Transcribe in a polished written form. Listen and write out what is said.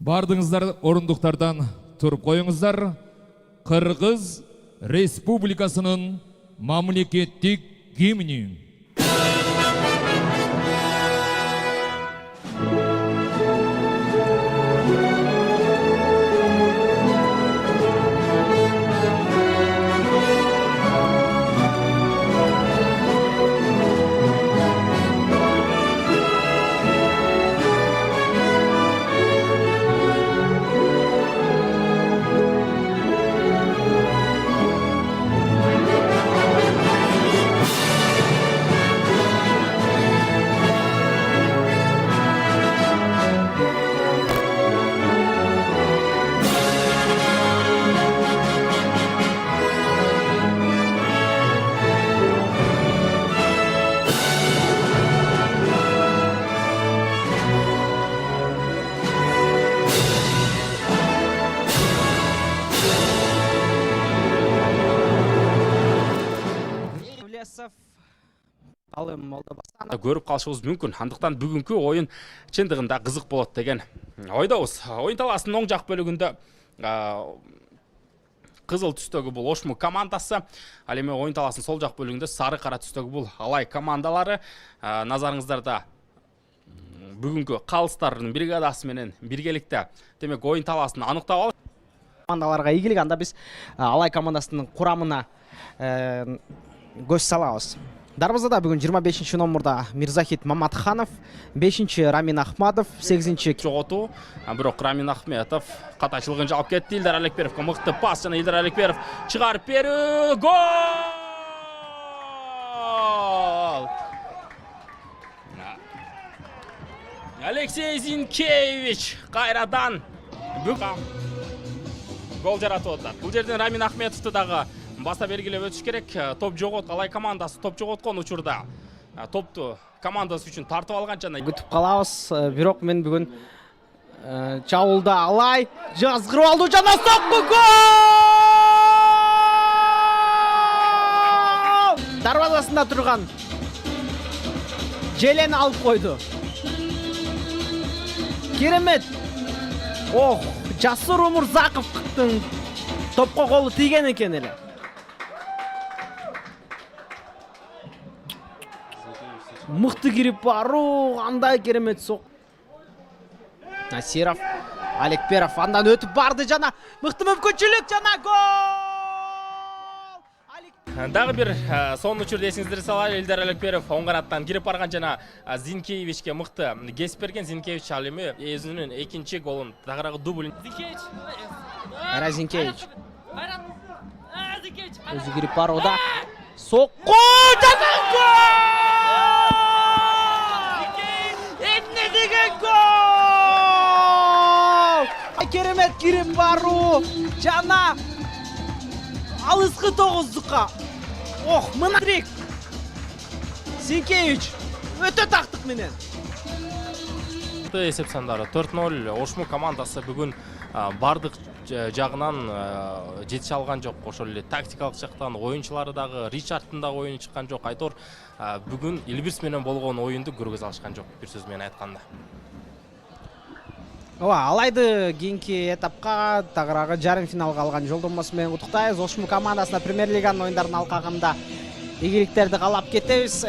Бардыңыздар орындықтардан тұрып қойыңыздар. Қырғыз Республикасының мемлекеттік гимні. Көріп қалышыңыз мүмкін. Андықтан бүгінгі ойын шындығында қызық болады деген ойдамыз. Ойын таласының оң жақ бөлігінде қызыл түстегі бұл Ошму командасы, ал эми ойын таласының сол жақ бөлігінде сары қара түстегі бұл Алай командалары. Назарыңыздарда бүгінгі қалыстардың бригадасы менен биргеликте демек ойын таласын анықтап алып. Командаларға игілік, анда біз Алай командасының құрамына көз салабыз. Дарбазада бүгін 25-ші номерда Мирзахит Маматханов, 5-ші Рамин Ахмадов, 8-ші жоғоту. Бирок Рамин Ахметов қатайшылығын жауап кетті. Илдар Алекперовқа мықты пас, және Илдар Алекперов шығарып беру. Гол! Алексей Зинкевич қайрадан гол жаратып отыр. Бұл жерден Рамин Ахметовты дағы баста белгілеп өтіш керек. Топ жоғот, Алай командасы топ жоғотқан учурда топты командасы үшін тартып алған жана күтіп қалабыз. Бирок мен бүгін Чаулда Алай жазғырып алды, жана соққы гол! Дарбазасында тұрған Желен алып қойды. Керемет! Ох, Жасур Умурзақовтың топқа қолы тиген екен еле. Мықты кирип бару, андай керемет соқ. Насиров, Алекперов андан өтіп барды, жана мықты мүмкіншілік, жана гол! Дағы бір соңғы учурда есіңіздер салайық, Илдар Алекперов оң канаттан кирип барган жана Зинкевичке мықты кесип берген. Зинкевич ал эми өзүнүн экинчи голун тагыраагы дубль. Зинкевич өзү кирип барууда. Соққы, жана гол! Эмне деген гол! Керемет кирип бару, жана алыскы тогуздукка. Ох, мына трик. Зинкевич өтө тактык менен. Есеп сандары 4-0. Ошму командасы бүгін бардық жағынан жетіше алған жоқ. Ошол эле тактикалык жактан оюнчулары дагы Ричардтын да оюну чыккан жок. Айтор бүгүн Илбирс менен болгон оюнду көргөзө алышкан жок, бир сөз менен айтканда. Алайды кийинки этапка тагыраагы жарым финалга алган жолдомосу менен куттуктайбыз. Ошму командасына Премьер лиганын оюндарынын алкагында ийгиликтерди каалап кетебиз.